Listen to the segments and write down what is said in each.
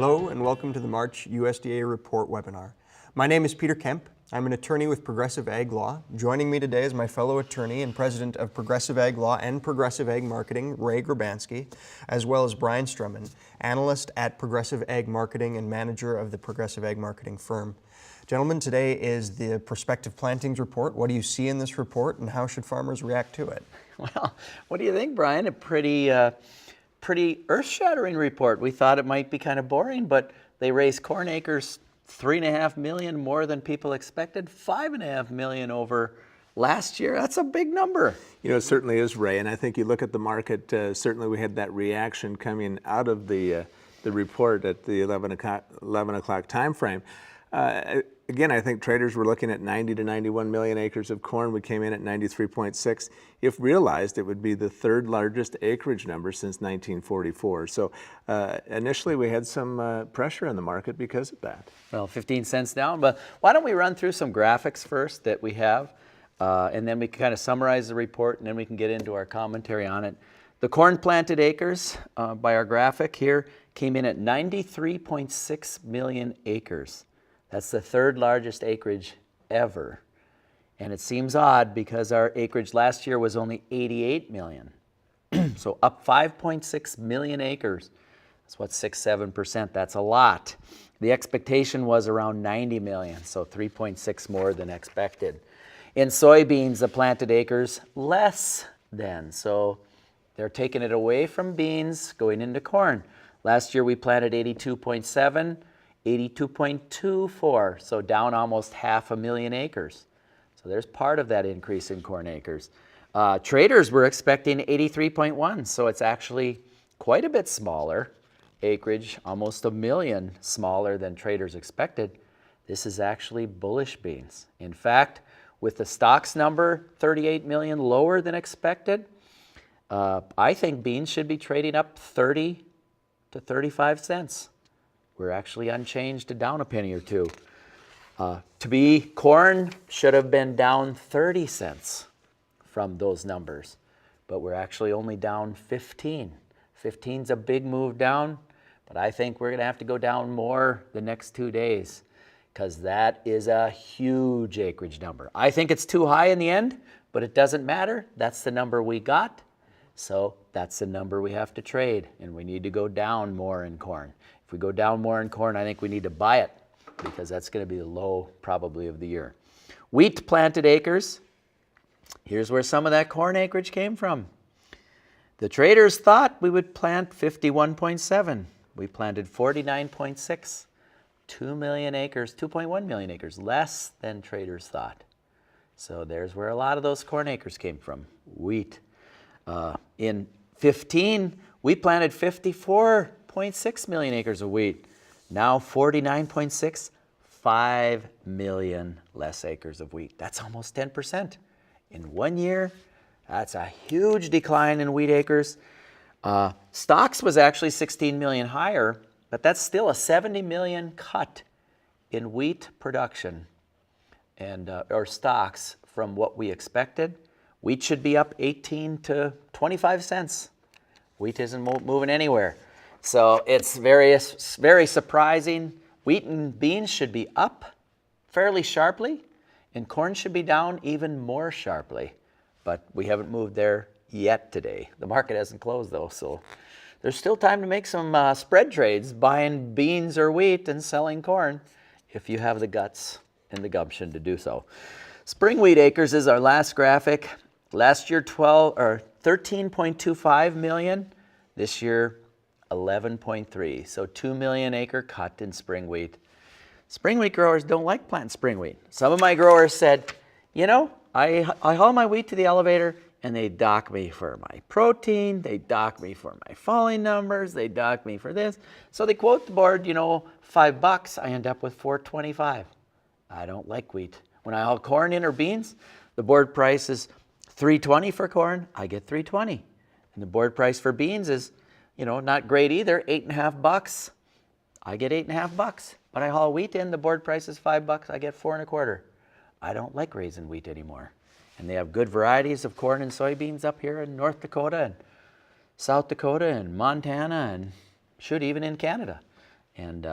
Hello and welcome to the March USDA Report webinar. My name is Peter Kemp. I'm an attorney with Progressive Ag Law. Joining me today is my fellow attorney and president of Progressive Ag Law and Progressive Ag Marketing, Ray Grabansky, as well as Brian Strumman, analyst at Progressive Ag Marketing and manager of the Progressive Ag Marketing firm. Gentlemen, today is the Prospective Plantings Report. What do you see in this report and how should farmers react to it? Well, what do you think, Brian? A pretty earth-shattering report. We thought it might be kind of boring, but they raised corn acres 3.5 million more than people expected, 5.5 million over last year. That's a big number. You know, it certainly is, Ray, and I think you look at the market, certainly we had that reaction coming out of the report at the 11 o'clock time frame. Again, I think traders were looking at 90 to 91 million acres of corn. We came in at 93.6. If realized, it would be the third largest acreage number since 1944. So initially we had some pressure in the market because of that. Well, 15 cents down, but why don't we run through some graphics first that we have, and then we can kind of summarize the report, and then we can get into our commentary on it. The corn planted acres by our graphic here came in at 93.6 million acres. That's the third largest acreage ever. And it seems odd because our acreage last year was only 88 million. So up 5.6 million acres. That's what, 6-7%. That's a lot. The expectation was around 90 million, so 3.6 more than expected. In soybeans, the planted acres, less than. So they're taking it away from beans, going into corn. Last year we planted 82.7. 82.24, so down almost 500,000 acres. So there's part of that increase in corn acres. Traders were expecting 83.1, so it's actually quite a bit smaller acreage, almost 1 million smaller than traders expected. This is actually bullish beans. In fact, with the stocks number 38 million lower than expected, I think beans should be trading up 30 to 35 cents. We're actually unchanged to down a penny or two. To be corn should have been down 30 cents from those numbers, but we're actually only down 15. 15's a big move down, but I think we're gonna have to go down more the next 2 days because that is a huge acreage number. I think it's too high in the end, but it doesn't matter. That's the number we got. So that's the number we have to trade, and we need to go down more in corn. If we go down more in corn, I think we need to buy it because that's going to be the low probably of the year. Wheat planted acres, here's where some of that corn acreage came from. The traders thought we would plant 51.7. We planted 49.6. 2 million acres, 2.1 million acres, less than traders thought. So there's where a lot of those corn acres came from, wheat. In 15, we planted 54.6 million acres of wheat. Now 49.6, 5 million less acres of wheat. That's almost 10%. In 1 year, that's a huge decline in wheat acres. Stocks was actually 16 million higher, but that's still a 70 million cut in wheat production and or stocks from what we expected. Wheat should be up 18 to 25 cents. Wheat isn't moving anywhere. So it's very surprising. Wheat and beans should be up fairly sharply, and corn should be down even more sharply. But we haven't moved there yet today. The market hasn't closed though, so there's still time to make some spread trades, buying beans or wheat and selling corn if you have the guts and the gumption to do so. Spring wheat acres is our last graphic. Last year 13.25 million, this year 11.3, so 2 million acre cut in spring wheat. Spring wheat growers don't like planting spring wheat. Some of my growers said, you know, I haul my wheat to the elevator and they dock me for my protein, they dock me for my falling numbers, they dock me for this. So they quote the board, you know, $5, I end up with $4.25. I don't like wheat. When I haul corn in or beans, the board price is $3.20 for corn, I get $3.20. And the board price for beans is, you know, not great either, $8.50. I get $8.50. But I haul wheat in, the board price is $5, I get $4.25. I don't like raising wheat anymore. And they have good varieties of corn and soybeans up here in North Dakota and South Dakota and Montana and shoot, even in Canada. And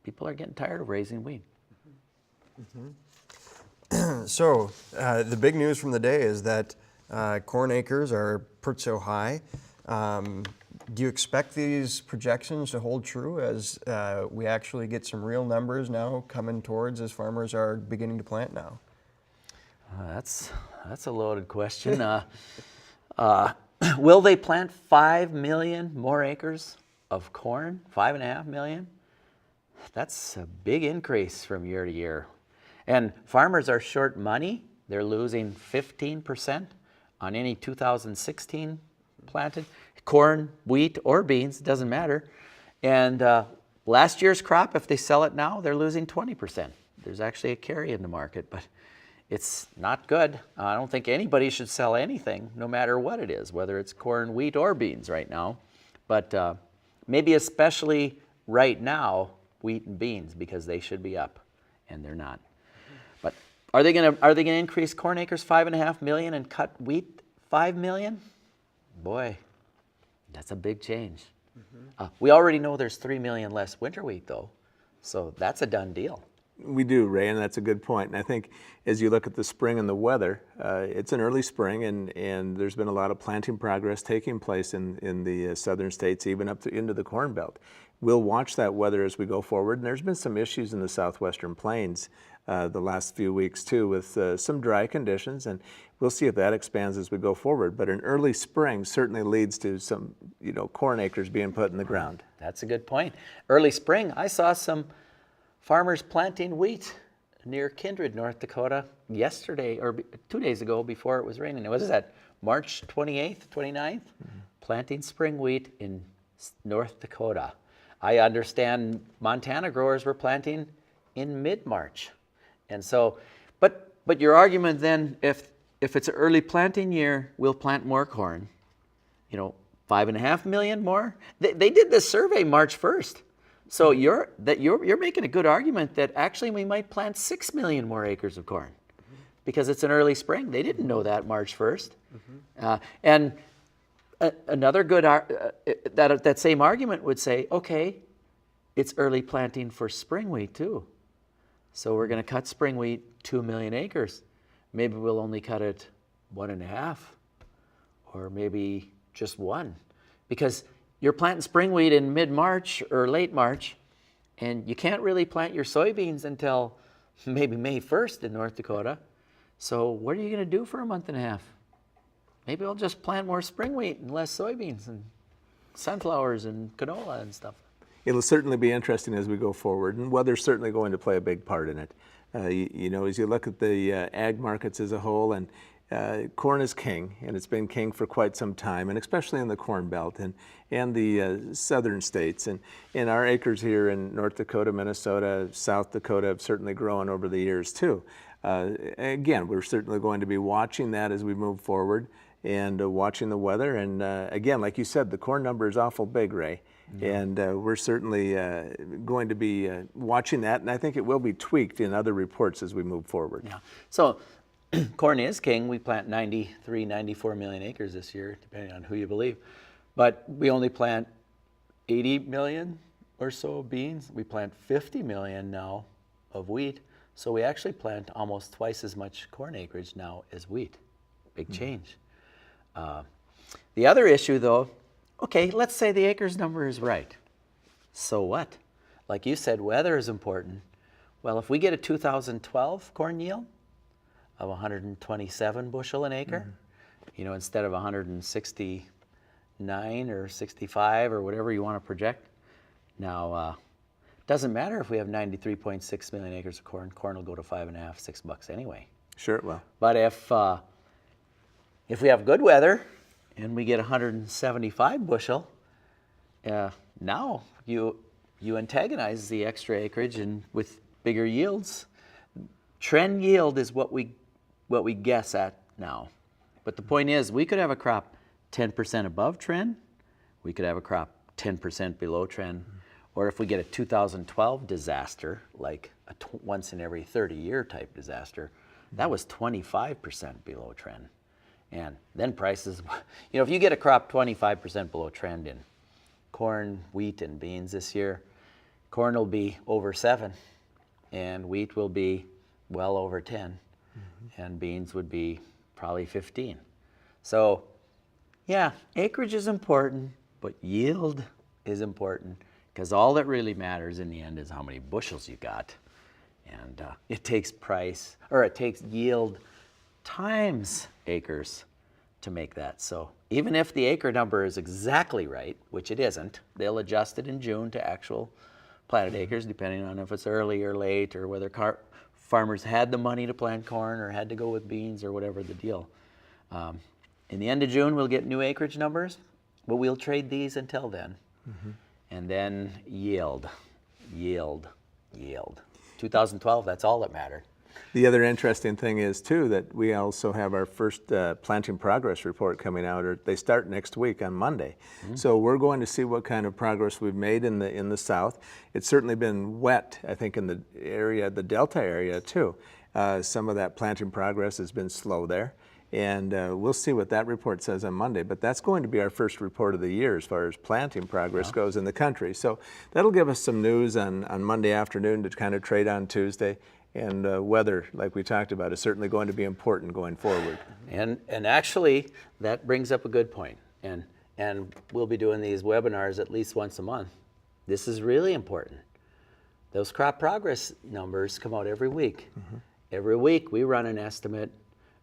people are getting tired of raising wheat. So the big news from the day is that corn acres are pretty so high. Do you expect these projections to hold true as we actually get some real numbers now coming towards as farmers are beginning to plant now? That's a loaded question. Will they plant 5 million more acres of corn? 5.5 million? That's a big increase from year to year. And farmers are short money. They're losing 15% on any 2016 planted. Corn, wheat, or beans, doesn't matter. And last year's crop, if they sell it now, they're losing 20%. There's actually a carry in the market, but it's not good. I don't think anybody should sell anything, no matter what it is, whether it's corn, wheat, or beans right now. But maybe especially right now, wheat and beans, because they should be up, and they're not. But are they gonna increase corn acres 5.5 million and cut wheat 5 million? Boy, that's a big change. We already know there's 3 million less winter wheat though, so that's a done deal. We do, Ray, and that's a good point. And I think as you look at the spring and the weather, it's an early spring, and there's been a lot of planting progress taking place in the southern states, even up into the Corn Belt. We'll watch that weather as we go forward, and there's been some issues in the southwestern plains the last few weeks too, with some dry conditions, and we'll see if that expands as we go forward. But an early spring certainly leads to some, corn acres being put in the ground. That's a good point. Early spring, I saw some farmers planting wheat near Kindred, North Dakota, yesterday or 2 days ago before it was raining. What is that, March 28th, 29th? Planting spring wheat in North Dakota. I understand Montana growers were planting in mid-March. And so, but your argument then, if it's an early planting year, we'll plant more corn. 5.5 million more? They did this survey March 1st. So you're making a good argument that actually we might plant 6 million more acres of corn because it's an early spring. They didn't know that March 1st. And another good, that same argument would say, okay, it's early planting for spring wheat too. So we're going to cut spring wheat 2 million acres. Maybe we'll only cut it 1.5 or maybe just 1 because you're planting spring wheat in mid-March or late March, and you can't really plant your soybeans until maybe May 1st in North Dakota. So what are you going to do for a month and a half? Maybe I'll just plant more spring wheat and less soybeans and sunflowers and canola and stuff. It'll certainly be interesting as we go forward, and weather's certainly going to play a big part in it. As you look at the ag markets as a whole, and corn is king, and it's been king for quite some time, and especially in the Corn Belt and the southern states. And our acres here in North Dakota, Minnesota, South Dakota have certainly grown over the years too. Again, we're certainly going to be watching that as we move forward and watching the weather. And again, like you said, the corn number is awful big, Ray. And we're certainly going to be watching that, and I think it will be tweaked in other reports as we move forward. Yeah. So corn is king. We plant 93, 94 million acres this year, depending on who you believe. But we only plant 80 million or so of beans. We plant 50 million now of wheat. So we actually plant almost twice as much corn acreage now as wheat. Big change. The other issue, though, okay, let's say the acres number is right. So what? Like you said, weather is important. Well, if we get a 2012 corn yield of 127 bushel an acre, instead of 169 or 65 or whatever you want to project. Now, doesn't matter if we have 93.6 million acres of corn. Corn will go to $5.5, $6 anyway. Sure it will. But if we have good weather and we get 175 bushel, now you antagonize the extra acreage and with bigger yields. Trend yield is what we guess at now. But the point is, we could have a crop 10% above trend. We could have a crop 10% below trend. Or if we get a 2012 disaster, like a once in every 30-year type disaster, that was 25% below trend. And then prices, if you get a crop 25% below trend in corn, wheat, and beans this year, corn will be over 7, and wheat will be well over 10, and beans would be probably 15. So, yeah, acreage is important, but yield is important, because all that really matters in the end is how many bushels you got. And it takes yield times acres to make that. So even if the acre number is exactly right, which it isn't, they'll adjust it in June to actual planted acres, depending on if it's early or late, or whether farmers had the money to plant corn or had to go with beans or whatever the deal. In the end of June, we'll get new acreage numbers, but we'll trade these until then. And then yield, yield, yield. 2012, that's all that mattered. The other interesting thing is, too, that we also have our first planting progress report coming out, or they start next week on Monday. So we're going to see what kind of progress we've made in the south. It's certainly been wet, I think, in the area, the Delta area, too. Some of that planting progress has been slow there. And we'll see what that report says on Monday. But that's going to be our first report of the year as far as planting progress goes in the country. So that'll give us some news on Monday afternoon to kind of trade on Tuesday. And weather, like we talked about, is certainly going to be important going forward. And actually, that brings up a good point. And we'll be doing these webinars at least once a month. This is really important. Those crop progress numbers come out every week. Every week we run an estimate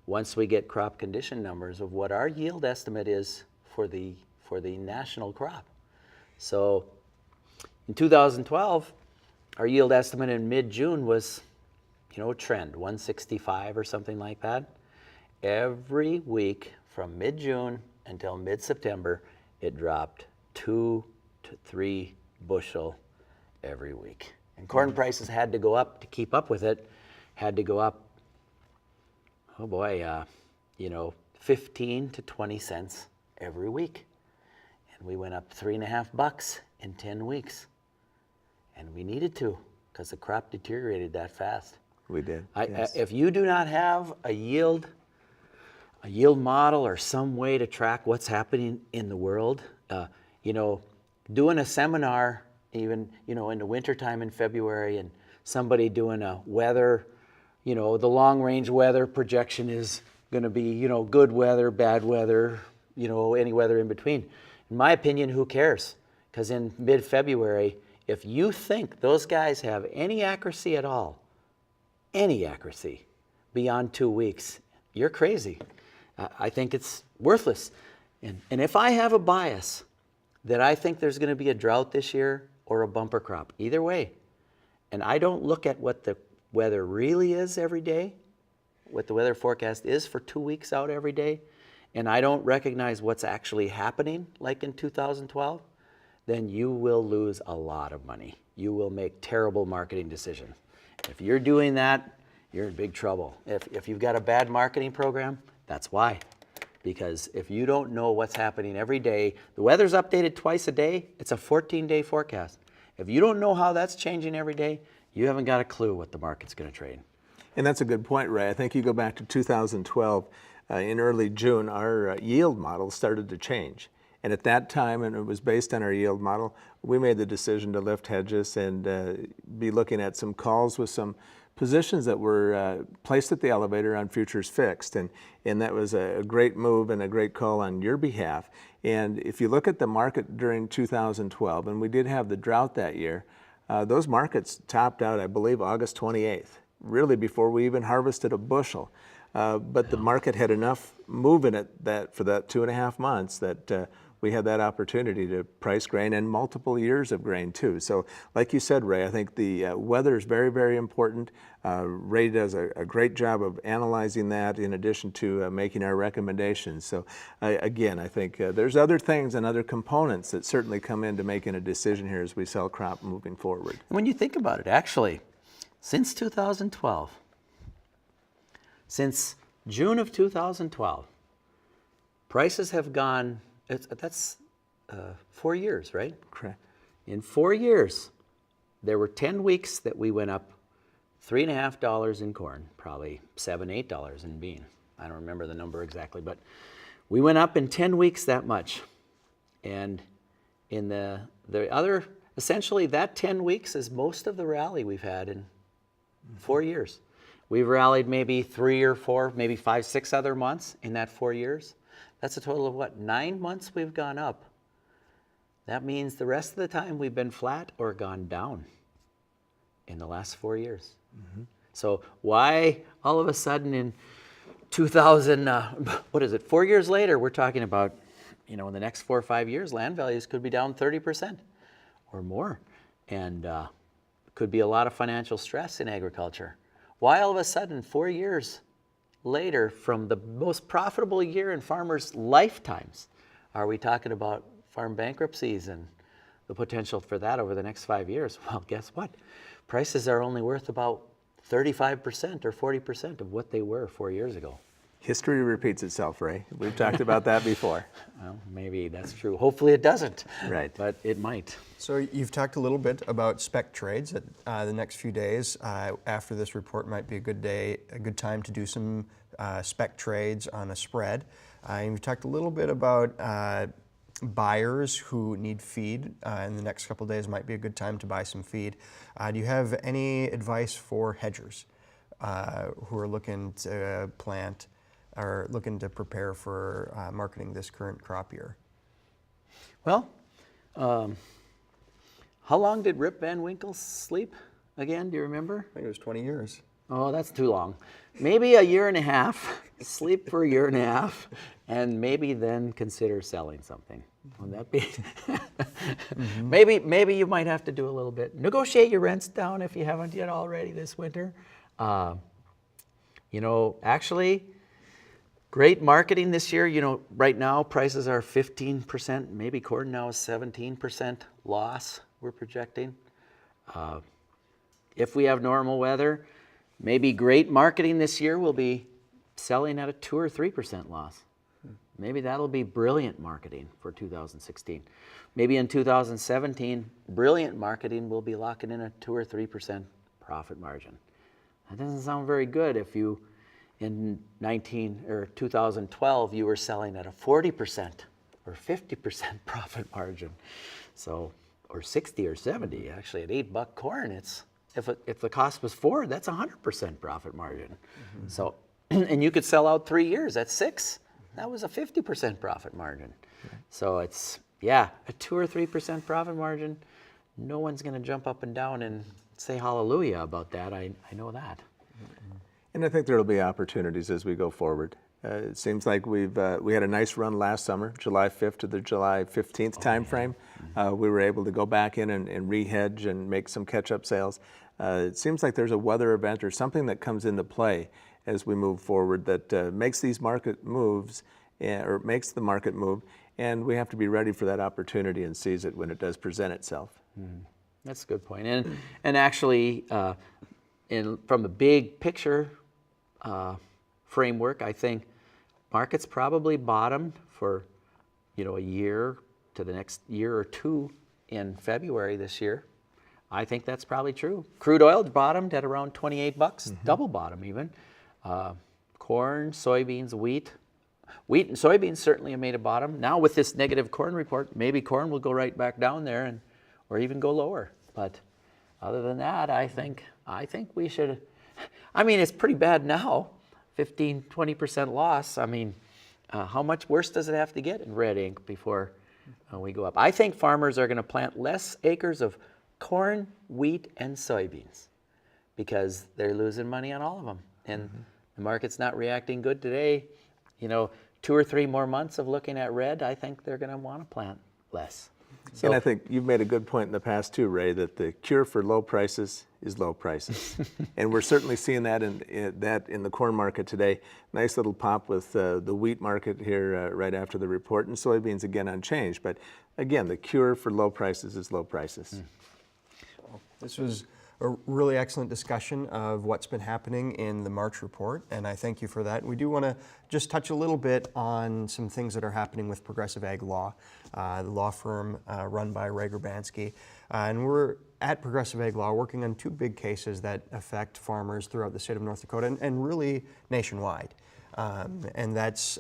once we get crop condition numbers of what our yield estimate is for the national crop. So in 2012, our yield estimate in mid-June was, trend, 165 or something like that. Every week from mid-June until mid-September, it dropped 2 to 3 bushel every week. And corn prices had to go up to keep up with it, had to go up, 15 to 20 cents every week. And we went up $3.50 in 10 weeks. And we needed to, because the crop deteriorated that fast. We did. Yes. If you do not have a yield model or some way to track what's happening in the world, doing a seminar even, in the wintertime in February, and somebody doing a weather, the long range weather projection is going to be, good weather, bad weather, any weather in between. In my opinion, who cares? Because in mid-February, if you think those guys have any accuracy at all, any accuracy beyond 2 weeks, you're crazy. I think it's worthless. And if I have a bias that I think there's going to be a drought this year or a bumper crop, either way, and I don't look at what the weather really is every day, what the weather forecast is for 2 weeks out every day, and I don't recognize what's actually happening like in 2012, then you will lose a lot of money. You will make terrible marketing decisions. If you're doing that, you're in big trouble. If you've got a bad marketing program, that's why. Because if you don't know what's happening every day, the weather's updated twice a day, it's a 14-day forecast. If you don't know how that's changing every day, you haven't got a clue what the market's going to trade. And that's a good point, Ray. I think you go back to 2012, in early June, our yield model started to change. And at that time, and it was based on our yield model, we made the decision to lift hedges and be looking at some calls with some positions that were placed at the elevator on futures fixed. And that was a great move and a great call on your behalf. And if you look at the market during 2012, and we did have the drought that year, those markets topped out, I believe, August 28th, really before we even harvested a bushel. But the market had enough move in it that for that 2.5 months that we had that opportunity to price grain and multiple years of grain too. So like you said, Ray, I think the weather is very, very important. Ray does a great job of analyzing that in addition to making our recommendations. So again, I think there's other things and other components that certainly come into making a decision here as we sell crop moving forward. When you think about it, actually, since 2012, since June of 2012, prices have gone, that's 4 years, right? Correct. In 4 years, there were 10 weeks that we went up $3.50 in corn, probably $7, $8 in bean. I don't remember the number exactly, but we went up in 10 weeks that much. And in the other essentially that 10 weeks is most of the rally we've had in 4 years. We've rallied maybe 3 or 4, maybe 5, 6 other months in that 4 years. That's a total of what, 9 months we've gone up. That means the rest of the time we've been flat or gone down in the last 4 years. So why all of a sudden in 2000, 4 years later, we're talking about, in the next 4 or 5 years, land values could be down 30% or more. And could be a lot of financial stress in agriculture. Why all of a sudden, 4 years later, from the most profitable year in farmers' lifetimes, are we talking about farm bankruptcies and the potential for that over the next 5 years? Well, guess what? Prices are only worth about 35% or 40% of what they were 4 years ago. History repeats itself, Ray. We've talked about that before. Well, maybe that's true. Hopefully it doesn't. Right. But it might. So you've talked a little bit about spec trades. That the next few days after this report might be a good time to do some spec trades on a spread. You've talked a little bit about buyers who need feed in the next couple of days. Might be a good time to buy some feed. Do you have any advice for hedgers who are looking to plant or looking to prepare for marketing this current crop year? Well, how long did Rip Van Winkle sleep again? Do you remember? I think it was 20 years. Oh, that's too long. Maybe a year and a half. Sleep for a year and a half, and maybe then consider selling something. Would that be? Maybe you might have to do a little bit. Negotiate your rents down if you haven't yet already this winter. Actually, great marketing this year. Right now prices are 15%. Maybe corn now is 17% loss we're projecting. If we have normal weather, maybe great marketing this year will be selling at a 2 or 3% loss. Maybe that'll be brilliant marketing for 2016. Maybe in 2017, brilliant marketing will be locking in a 2 or 3% profit margin. That doesn't sound very good if you, in 2012, you were selling at a 40% or 50% profit margin. So, or 60 or 70, actually at $8 corn, if the cost was 4, that's 100% profit margin. So, and you could sell out 3 years at 6. That was a 50% profit margin. So it's, a 2 or 3% profit margin. No one's going to jump up and down and say hallelujah about that. I know that. And I think there'll be opportunities as we go forward. It seems like we had a nice run last summer, July 5th to the July 15th timeframe. We were able to go back in and re-hedge and make some catch-up sales. It seems like there's a weather event or something that comes into play as we move forward that makes these market moves or makes the market move, and we have to be ready for that opportunity and seize it when it does present itself. That's a good point. And actually, from the big picture framework, I think markets probably bottomed for a year to the next year or two in February this year. I think that's probably true. Crude oil bottomed at around $28, double bottom even. Corn, soybeans, wheat. Wheat and soybeans certainly have made a bottom. Now with this negative corn report, maybe corn will go right back down there or even go lower. But other than that, I think we should. It's pretty bad now, 15, 20% loss. How much worse does it have to get in red ink before we go up? I think farmers are going to plant less acres of corn, wheat, and soybeans because they're losing money on all of them. And the market's not reacting good today. 2 or 3 more months of looking at red, I think they're going to want to plant less. So, and I think you've made a good point in the past too, Ray, that the cure for low prices is low prices. And we're certainly seeing that in the corn market today. Nice little pop with the wheat market here right after the report, and soybeans again unchanged. But again, the cure for low prices is low prices. This was a really excellent discussion of what's been happening in the March report, and I thank you for that. We do want to just touch a little bit on some things that are happening with Progressive Ag Law, the law firm run by Ray Grabansky. And we're at Progressive Ag Law working on 2 big cases that affect farmers throughout the state of North Dakota and really nationwide. And that's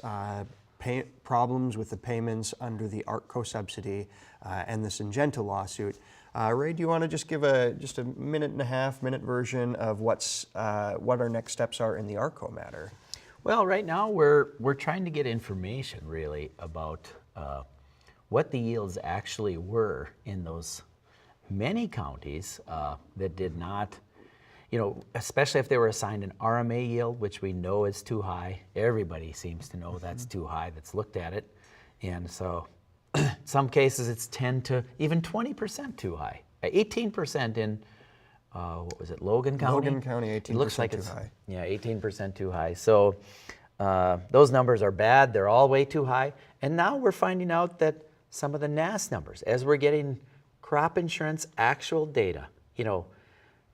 problems with the payments under the ARTCO subsidy and the Syngenta lawsuit. Ray, do you want to just give just a minute and a half, minute version of what our next steps are in the ARCO matter? Well, right now we're trying to get information really about what the yields actually were in those many counties that did not, especially if they were assigned an RMA yield, which we know is too high. Everybody seems to know that's too high that's looked at it. And so some cases it's 10 to even 20% too high. 18% in, what was it, Logan County? Logan County, 18% it looks like too it's, high. Yeah, 18% too high. So those numbers are bad. They're all way too high. And now we're finding out that some of the NAS numbers, as we're getting crop insurance actual data,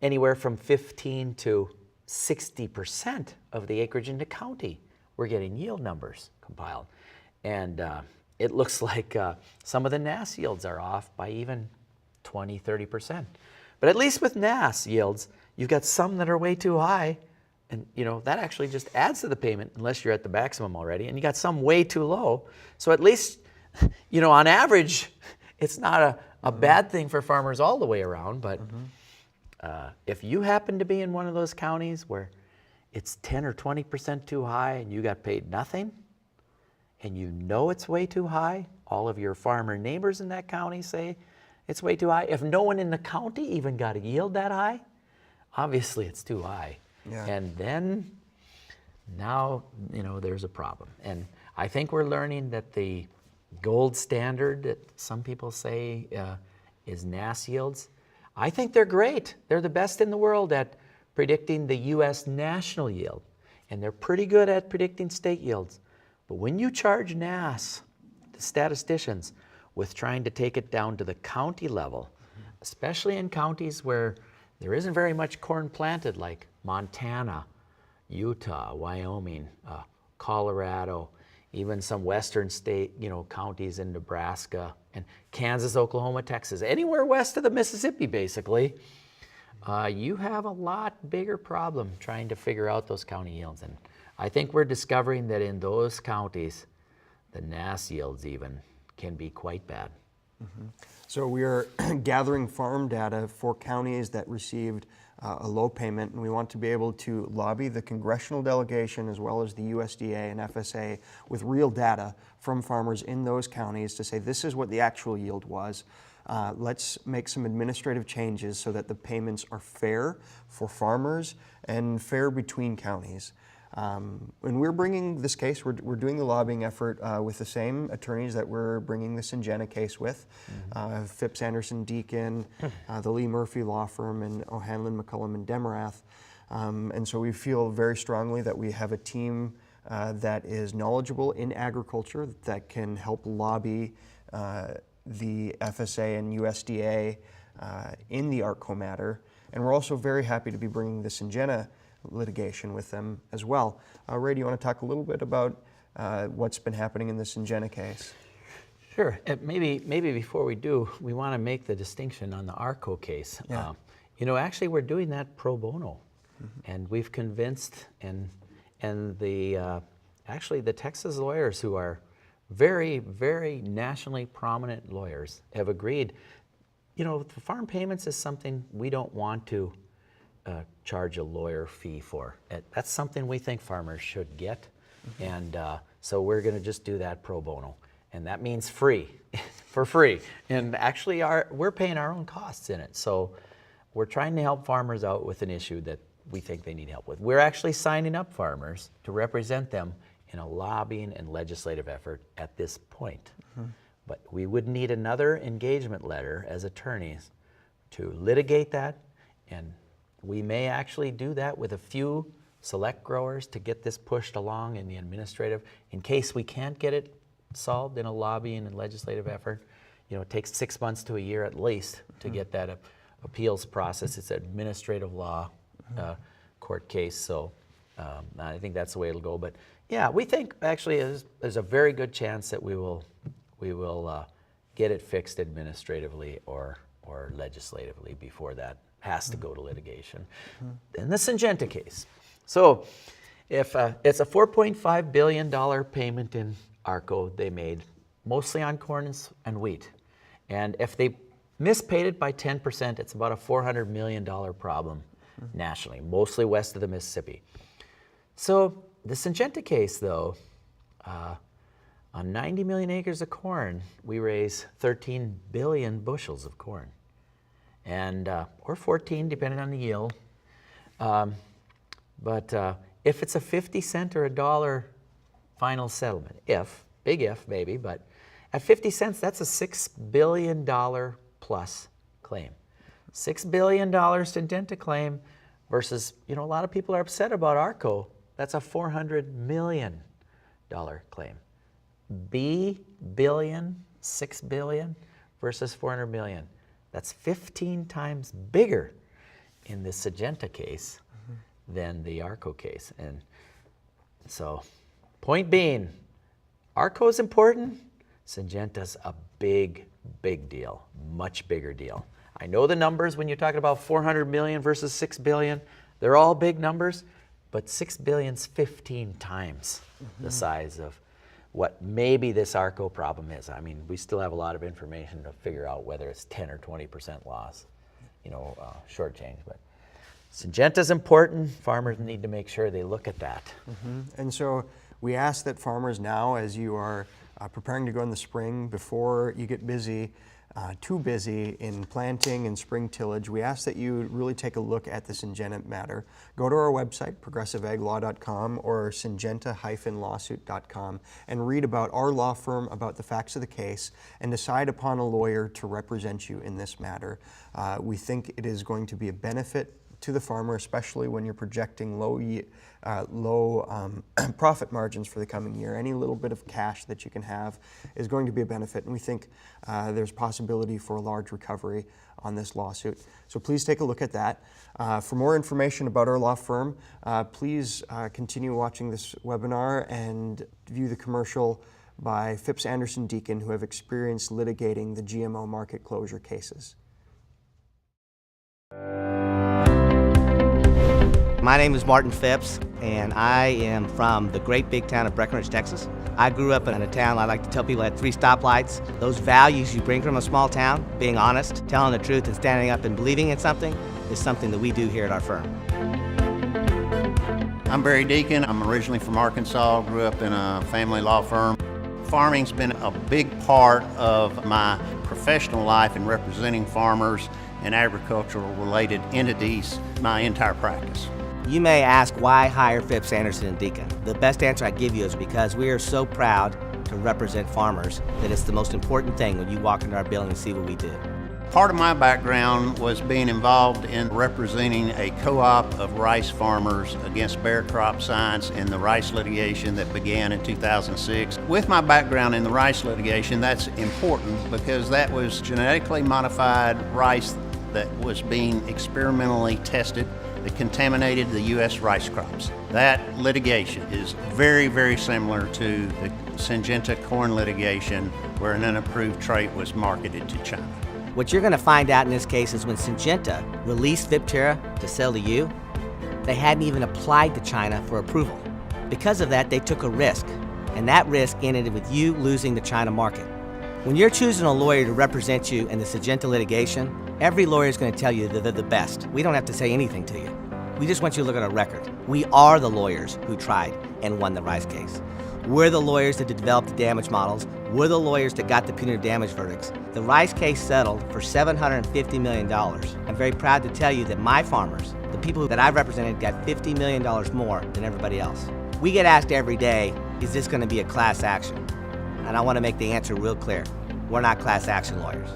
anywhere from 15 to 60% of the acreage in the county, we're getting yield numbers compiled. And it looks like some of the NAS yields are off by even 20, 30%. But at least with NAS yields, you've got some that are way too high, and that actually just adds to the payment unless you're at the maximum already, and you got some way too low. So at least, on average, it's not a bad thing for farmers all the way around, but if you happen to be in one of those counties where it's 10 or 20% too high and you got paid nothing, and it's way too high, all of your farmer neighbors in that county say it's way too high. If no one in the county even got a yield that high, obviously it's too high. Yeah. And then now, there's a problem. And I think we're learning that the gold standard that some people say is NAS yields. I think they're great. They're the best in the world at predicting the U.S. national yield. And they're pretty good at predicting state yields. But when you charge NAS, the statisticians, with trying to take it down to the county level, especially in counties where there isn't very much corn planted, like Montana, Utah, Wyoming, Colorado, even some western state, counties in Nebraska, and Kansas, Oklahoma, Texas, anywhere west of the Mississippi, basically, you have a lot bigger problem trying to figure out those county yields. And I think we're discovering that in those counties, the NAS yields even can be quite bad. So we are gathering farm data for counties that received a low payment, and we want to be able to lobby the congressional delegation as well as the USDA and FSA with real data from farmers in those counties to say this is what the actual yield was. Let's make some administrative changes so that the payments are fair for farmers and fair between counties. When we're bringing this case, we're doing the lobbying effort with the same attorneys that we're bringing the Syngenta case with, Phipps Anderson Deacon, the Lee Murphy Law Firm, and O'Hanlon, McCullum, and Demarath. And so we feel very strongly that we have a team that is knowledgeable in agriculture that can help lobby the FSA and USDA in the ARCO matter. And we're also very happy to be bringing the Syngenta litigation with them as well. Ray, do you want to talk a little bit about what's been happening in the Syngenta case? Sure. Maybe before we do, we want to make the distinction on the ARCO case. Yeah. Actually, we're doing that pro bono, and we've convinced and the actually the Texas lawyers, who are very, very nationally prominent lawyers, have agreed. The farm payments is something we don't want to charge a lawyer fee for. That's something we think farmers should get, and so we're going to just do that pro bono, and that means free, for free. And actually, we're paying our own costs in it. So we're trying to help farmers out with an issue that we think they need help with. We're actually signing up farmers to represent them in a lobbying and legislative effort at this point. But we would need another engagement letter as attorneys to litigate that, and we may actually do that with a few select growers to get this pushed along in the administrative. In case we can't get it solved in a lobbying and legislative effort, it takes 6 months to a year at least to get that appeals process. It's an administrative law court case, so I think that's the way it'll go. But yeah, we think actually there's a very good chance that we will get it fixed administratively or legislatively before that has to go to litigation. In the Syngenta case. So if it's a $4.5 billion payment in ARCO they made, mostly on corn and wheat. And if they mispaid it by 10%. It's about a $400 million problem nationally, mostly west of the Mississippi. So the Syngenta case, though, on 90 million acres of corn, we raise 13 billion bushels of corn, and or 14, depending on the yield. But if it's a 50 cent or a dollar final settlement, big if maybe, but at 50 cents, that's a $6 billion plus claim. $6 billion Syngenta claim versus, a lot of people are upset about ARCO. That's a $400 million claim. Billion, 6 billion versus 400 million. That's 15 times bigger in the Syngenta case than the ARCO case. And so, point being, ARCO is important, Syngenta's a big, big deal, much bigger deal. I know the numbers when you're talking about 400 million versus 6 billion, they're all big numbers, but 6 billion's 15 times the size of what maybe this ARCO problem is. I mean, we still have a lot of information to figure out whether it's 10 or 20% loss, short change. But Syngenta's important. Farmers need to make sure they look at that. And so we ask that farmers now, as you are preparing to go in the spring, before you get too busy in planting and spring tillage, we ask that you really take a look at the Syngenta matter. Go to our website, progressiveaglaw.com or syngenta-lawsuit.com, and read about our law firm, about the facts of the case, and decide upon a lawyer to represent you in this matter. We think it is going to be a benefit to the farmer, especially when you're projecting low profit margins for the coming year. Any little bit of cash that you can have is going to be a benefit, and we think there's possibility for a large recovery on this lawsuit. So please take a look at that. For more information about our law firm, please continue watching this webinar and view the commercial by Phipps Anderson Deacon, who have experienced litigating the GMO market closure cases. My name is Martin Phipps, and I am from the great big town of Breckenridge, Texas. I grew up in a town I like to tell people had 3 stoplights. Those values you bring from a small town, being honest, telling the truth, and standing up and believing in something, is something that we do here at our firm. I'm Barry Deacon. I'm originally from Arkansas, grew up in a family law firm. Farming's been a big part of my professional life in representing farmers and agricultural related entities my entire practice. You may ask, why hire Phipps Anderson and Deacon? The best answer I give you is because we are so proud to represent farmers that it's the most important thing when you walk into our building and see what we do. Part of my background was being involved in representing a co-op of rice farmers against bare crop science in the rice litigation that began in 2006. With my background in the rice litigation, that's important because that was genetically modified rice that was being experimentally tested that contaminated the U.S. rice crops. That litigation is very, very similar to the Syngenta corn litigation where an unapproved trait was marketed to China. What you're going to find out in this case is when Syngenta released Viptera to sell to you, they hadn't even applied to China for approval. Because of that, they took a risk, and that risk ended with you losing the China market. When you're choosing a lawyer to represent you in the Syngenta litigation, every lawyer is going to tell you that they're the best. We don't have to say anything to you. We just want you to look at our record. We are the lawyers who tried and won the rice case. We're the lawyers that developed the damage models. We're the lawyers that got the punitive damage verdicts. The rice case settled for $750 million. I'm very proud to tell you that my farmers, the people that I represented, got $50 million more than everybody else. We get asked every day, is this going to be a class action? And I want to make the answer real clear. We're not class action lawyers.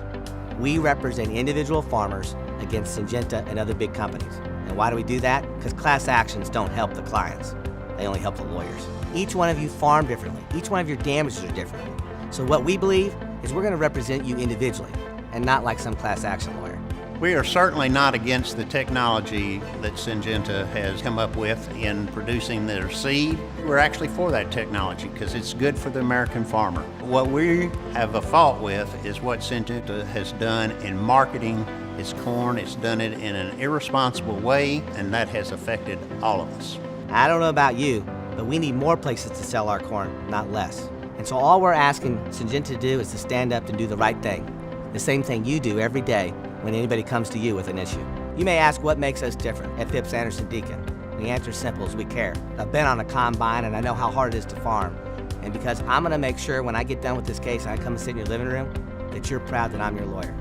We represent individual farmers against Syngenta and other big companies. And why do we do that? Because class actions don't help the clients. They only help the lawyers. Each one of you farm differently. Each one of your damages are different. So what we believe is we're going to represent you individually and not like some class action lawyer. We are certainly not against the technology that Syngenta has come up with in producing their seed. We're actually for that technology because it's good for the American farmer. What we have a fault with is what Syngenta has done in marketing its corn. It's done it in an irresponsible way, and that has affected all of us. I don't know about you, but we need more places to sell our corn, not less. And so all we're asking Syngenta to do is to stand up and do the right thing. the same thing you do every day when anybody comes to you with an issue. You may ask what makes us different at Phipps Anderson Deacon. The answer is simple: is we care. I've been on a combine and I know how hard it is to farm. And because I'm gonna make sure when I get done with this case and I come and sit in your living room, that you're proud that I'm your lawyer.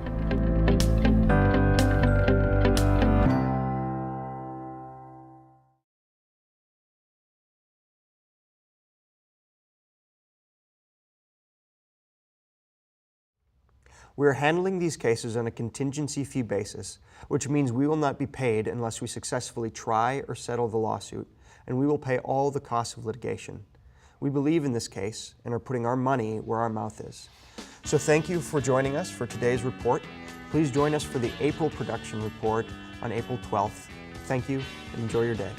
We are handling these cases on a contingency fee basis, which means we will not be paid unless we successfully try or settle the lawsuit, and we will pay all the costs of litigation. We believe in this case and are putting our money where our mouth is. So thank you for joining us for today's report. Please join us for the April production report on April 12th. Thank you and enjoy your day.